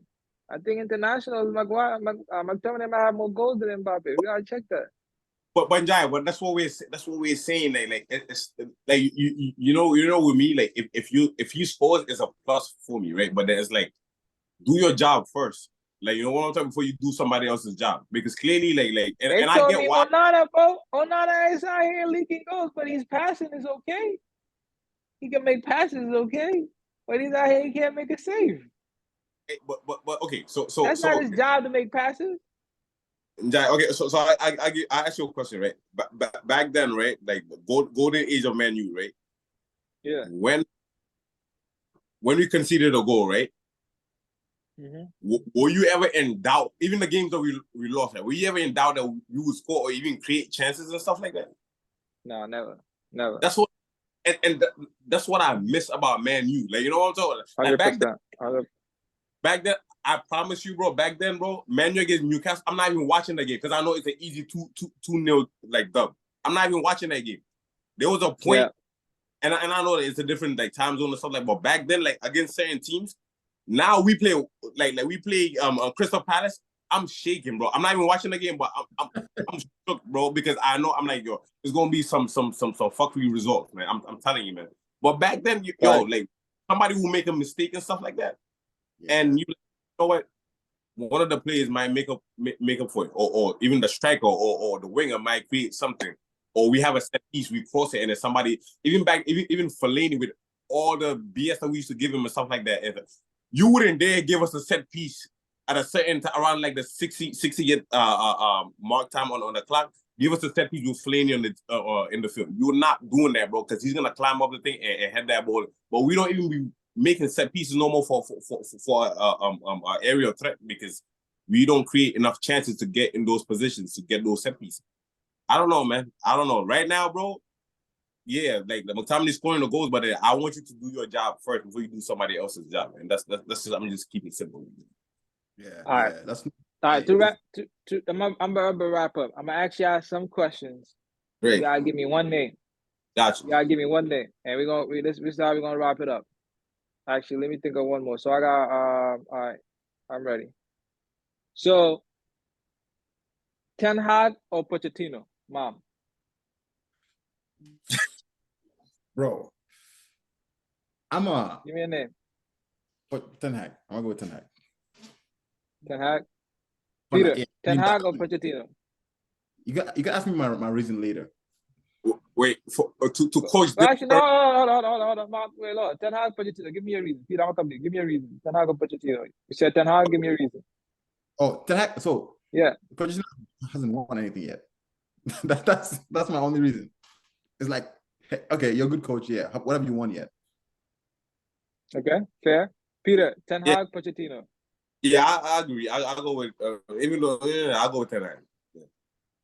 Speaker 1: I think international is McTominay might have more goals than Mbappe. We gotta check that.
Speaker 2: But Jai, that's what we're saying. Like it's like you know with me, like if you score is a plus for me, right? But then it's like do your job first. Like you know what I'm talking before you do somebody else's job. Because clearly like and I get why
Speaker 1: Onana, bro. Onana is out here leaking goals, but he's passing is okay. He can make passes, okay. But he's out here, he can't make a save.
Speaker 2: But okay, so
Speaker 1: that's not his job to make passes.
Speaker 2: Okay, so I ask you a question, right? Back then, right? Like the golden age of Man U, right?
Speaker 1: Yeah.
Speaker 2: When we conceded a goal, right? Mm-hmm. Were you ever in doubt? Even the games that we lost, like, were you ever in doubt that you would score or even create chances and stuff like that?
Speaker 1: No, never.
Speaker 2: That's what, and that's what I miss about Man U. Like you know what I'm talking about? Like, back then. I promise you, bro. Back then, bro, Man U against Newcastle, I'm not even watching the game because I know it's an easy 2-0 like dub. I'm not even watching that game. There was a point, and I know that it's a different like time zone and stuff like. But back then, like against certain teams, now we play like we play Crystal Palace. I'm shaking, bro. I'm not even watching the game, but I'm shook, bro, because I know I'm like yo, there's gonna be some fuckery results, man. I'm telling you, man. But back then, like somebody will make a mistake and stuff like that, and you know what? One of the players might make up for it, or even the striker or the winger might create something, or we have a set piece, we cross it, and then somebody even Fellaini with all the BS that we used to give him and stuff like that. You wouldn't dare give us a set piece at a certain time around like the 60 mark time on the clock. Give us a set piece with Fellaini in the field. You're not doing that, bro, because he's gonna climb up the thing and head that ball. But we don't even be making set pieces no more for aerial threat because we don't create enough chances to get in those positions to get those set pieces. I don't know, man. I don't know. Right now, bro, yeah, like the McTominay scoring the goals, but I want you to do your job first before you do somebody else's job, and that's just, I'm just keeping it simple.
Speaker 4: Yeah,
Speaker 1: all right.
Speaker 4: yeah, that's
Speaker 1: all right. To wrap, I'm gonna wrap up. I'm gonna ask y'all some questions.
Speaker 2: Great.
Speaker 1: You gotta give me one name.
Speaker 2: Gotcha.
Speaker 1: You gotta give me one name, and this is how we're gonna wrap it up. Actually, let me think of one more. So I got all right, I'm ready. So Ten Hag or Pochettino, Mom?
Speaker 4: bro.
Speaker 1: Give me a name.
Speaker 4: But Ten Hag. I'm gonna go with Ten Hag.
Speaker 1: Ten Hag.
Speaker 4: But
Speaker 1: Peter,
Speaker 4: yeah,
Speaker 1: Ten Hag or Pochettino?
Speaker 4: You got ask me my reason later.
Speaker 2: Wait to coach.
Speaker 1: Well, actually, no, hold on. Mom, wait, Lord. Ten Hag, Pochettino. Give me a reason. Peter, I'm coming. Give me a reason. Ten Hag or Pochettino? You said Ten Hag. Give me a reason.
Speaker 4: Oh, Ten Hag. So
Speaker 1: yeah,
Speaker 4: Pochettino hasn't won anything yet. that's my only reason. It's like, hey, okay, you're a good coach. Yeah, what have you won yet?
Speaker 1: Okay, fair. Peter, Ten Hag, Pochettino.
Speaker 2: Yeah, I agree. I'll go with even though I'll go with Ten Hag. Yeah.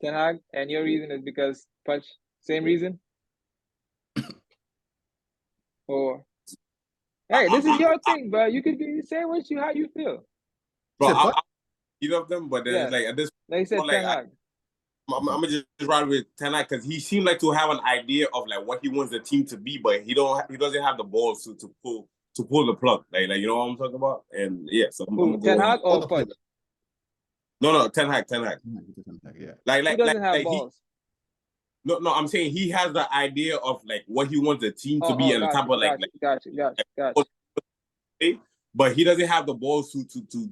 Speaker 1: Ten Hag, and your reason is because Poch. Same reason. Or hey, this is your thing, bro. You can say how you feel.
Speaker 2: Bro, I either of them, but then like at this
Speaker 1: like you said, Ten Hag.
Speaker 2: I'm gonna just ride with Ten Hag because he seemed like to have an idea of like what he wants the team to be, but he doesn't have the balls to pull the plug. Like you know what I'm talking about? And yeah, so I'm gonna
Speaker 1: Ten
Speaker 2: go
Speaker 1: Hag or Poch?
Speaker 2: No, Ten Hag.
Speaker 4: Yeah.
Speaker 1: Like he doesn't have balls.
Speaker 2: No, I'm saying he has the idea of like what he wants the team to be and the type of
Speaker 1: gotcha.
Speaker 2: But he doesn't have the balls to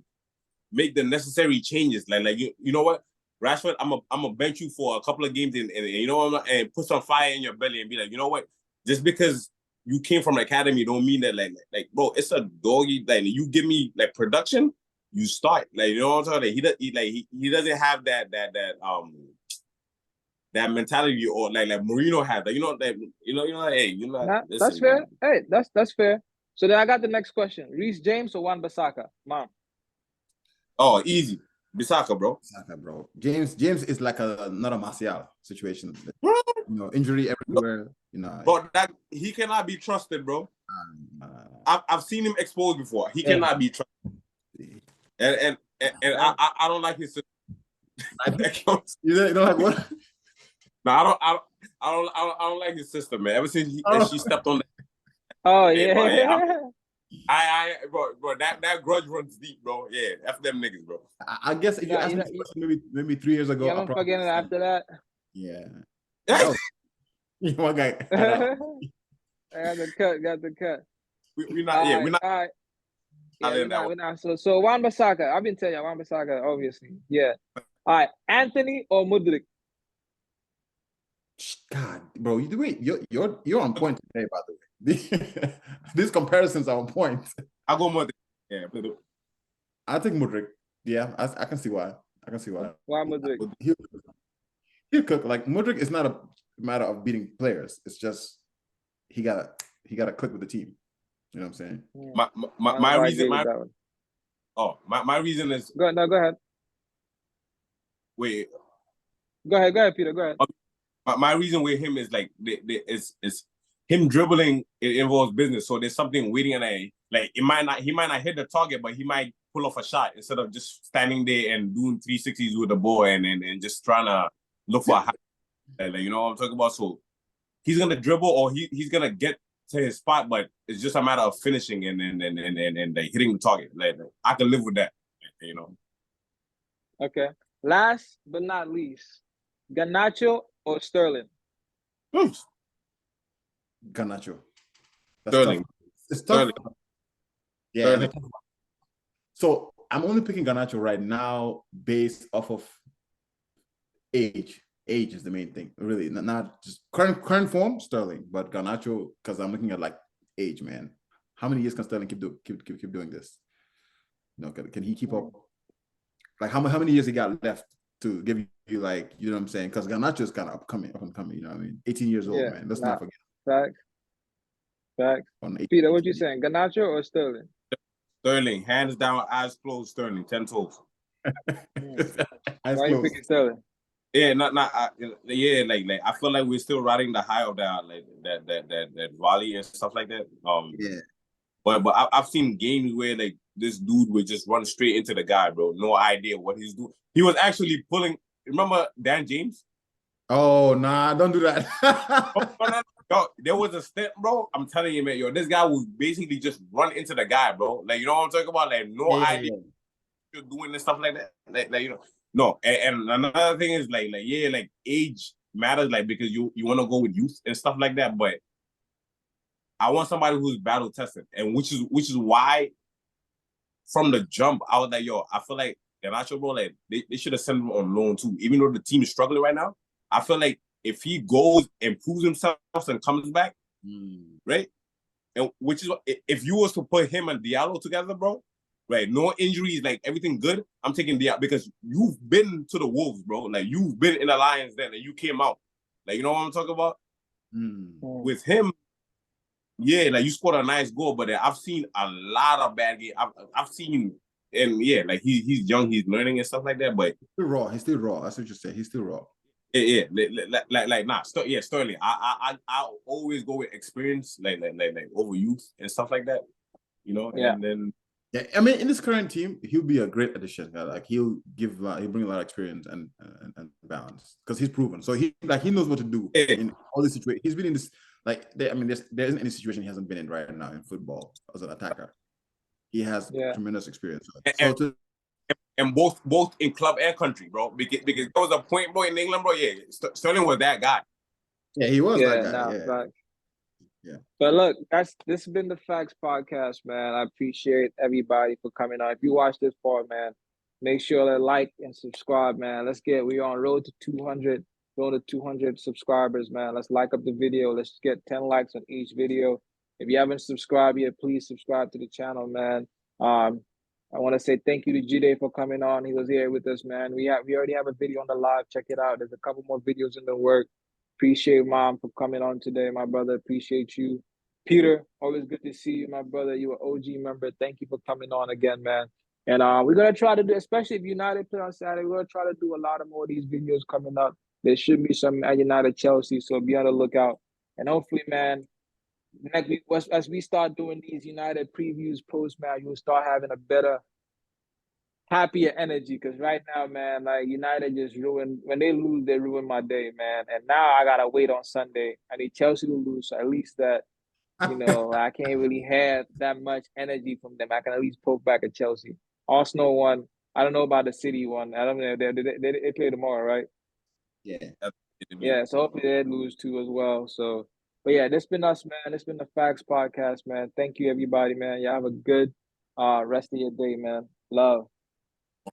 Speaker 2: make the necessary changes. Like you know what, Rashford, I'm a bench you for a couple of games and you know what, and put some fire in your belly and be like, you know what, just because you came from the academy don't mean that like bro, it's a doggy. Like you give me like production, you start. Like you know what I'm talking about? He doesn't have that mentality or like Mourinho had. Like, hey,
Speaker 1: that's fair. Hey, that's fair. So then I got the next question: Reece James or Wan-Bissaka, Mom?
Speaker 2: Oh, easy, Bissaka, bro.
Speaker 4: Bissaka, bro. James is like not a Martial situation. Injury everywhere.
Speaker 2: But that he cannot be trusted, bro. I've seen him exposed before. He cannot be trusted. And I don't like his.
Speaker 4: You don't like what?
Speaker 2: No, I don't like his sister, man. Ever since she stepped on that.
Speaker 1: Oh yeah.
Speaker 2: Bro, that grudge runs deep, bro. Yeah, F them niggas, bro.
Speaker 4: I guess if you asked me maybe 3 years ago,
Speaker 1: I'm forgetting after that.
Speaker 4: Yeah. One guy.
Speaker 1: I got the cut.
Speaker 2: We're not. We're not.
Speaker 1: All right. Yeah, we're not. So Wan-Bissaka, I've been telling you, Wan-Bissaka, obviously. Yeah. All right, Anthony or Mudryk?
Speaker 4: God, bro, you're on point today, by the way. These comparisons are on point.
Speaker 2: I'll go Mudryk. Yeah,
Speaker 4: I think Mudryk. Yeah, I can see why.
Speaker 1: Why Mudryk?
Speaker 4: He'll cook. Like Mudryk is not a matter of beating players. It's just he gotta click with the team. You know what I'm saying?
Speaker 2: My reason. My reason is.
Speaker 1: Go ahead.
Speaker 2: Wait.
Speaker 1: Go ahead, Peter. Go ahead.
Speaker 2: My reason with him is like is him dribbling. It involves business, so there's something waiting, and he might not hit the target, but he might pull off a shot instead of just standing there and doing 360s with the ball and just trying to look for a high. Like, you know what I'm talking about? So he's gonna dribble or he's gonna get to his spot, but it's just a matter of finishing and hitting the target. Like I can live with that, you know.
Speaker 1: Okay. Last but not least, Garnacho or Sterling?
Speaker 4: Garnacho.
Speaker 2: Sterling.
Speaker 4: It's tough.
Speaker 2: Sterling.
Speaker 4: Yeah. Sterling. So I'm only picking Garnacho right now based off of age. Age is the main thing, really. Not just current form, Sterling, but Garnacho, because I'm looking at like age, man. How many years can Sterling keep doing this? Can he keep up? Like how many years he got left to give you like, you know what I'm saying? Because Garnacho is kind of up and coming, you know what I mean? 18 years old, man. Let's not forget.
Speaker 1: Facts.
Speaker 4: On
Speaker 1: Peter, what you saying? Garnacho or Sterling?
Speaker 2: Sterling, hands down, eyes closed. Sterling, 10 toes.
Speaker 1: Why you picking Sterling?
Speaker 2: Yeah, yeah, like I feel like we're still riding the high of that, like that volley and stuff like that.
Speaker 4: Yeah.
Speaker 2: But I've seen games where like this dude would just run straight into the guy, bro. No idea what he's doing. He was actually pulling. Remember Dan James?
Speaker 4: Oh nah, don't do that.
Speaker 2: Yo, there was a step, bro. I'm telling you, man. Yo, this guy would basically just run into the guy, bro. Like, you know what I'm talking about? Like, no idea you're doing and stuff like that. Like you know. No, and another thing is like age matters, like because you want to go with youth and stuff like that. But I want somebody who's battle tested, and which is why from the jump I was like, yo, I feel like Garnacho, bro, like they should have sent him on loan too, even though the team is struggling right now. I feel like if he goes and proves himself and comes back, right, and which is what if you was to put him and Diallo together, bro. Right, no injuries, like everything good. I'm taking Diallo because you've been to the Wolves, bro. Like you've been in the Lions then, and you came out. Like you know what I'm talking about? With him, yeah, like you scored a nice goal, but I've seen a lot of bad games. I've seen, and yeah, like he's young, he's learning and stuff like that. But
Speaker 4: he's still raw. He's still raw. That's what you say. He's still raw.
Speaker 2: Yeah, yeah, Sterling. I always go with experience, like over youth and stuff like that. You know, and then.
Speaker 4: Yeah, I mean, in this current team, he'll be a great addition. Like he'll bring a lot of experience and balance because he's proven. So he knows what to do in all these situations. He's been in this there isn't any situation he hasn't been in right now in football as an attacker. He has tremendous experience.
Speaker 2: And both in club and country, bro. Because there was a point, bro, in England, bro. Yeah, Sterling was that guy.
Speaker 4: Yeah, he was that guy.
Speaker 1: Yeah. But look, this has been the Facts Podcast, man. I appreciate everybody for coming on. If you watch this far, man, make sure to like and subscribe, man. We're on road to 200 subscribers, man. Let's like up the video. Let's get 10 likes on each video. If you haven't subscribed yet, please subscribe to the channel, man. I want to say thank you to G-Day for coming on. He was here with us, man. We already have a video on the live. Check it out. There's a couple more videos in the work. Appreciate Mom for coming on today, my brother. Appreciate you. Peter, always good to see you, my brother. You an OG member. Thank you for coming on again, man. And we're going to try to do, especially if United play on Saturday, we're going to try to do a lot of more of these videos coming up. There should be some at United Chelsea, so be on the lookout. And hopefully, man, next week, as we start doing these United previews post-match, you'll start having a better, happier energy, because right now, man, like United just when they lose, they ruin my day, man. And now I gotta wait on Sunday. I need Chelsea to lose, so at least that, you know, I can't really have that much energy from them. I can at least poke back at Chelsea. Arsenal won. I don't know about the City one. I don't know. They play tomorrow, right? Yeah. So hopefully they lose too as well. So, but yeah, this been us, man. This been the Facts Podcast, man. Thank you, everybody, man. Y'all have a good rest of your day, man. Love.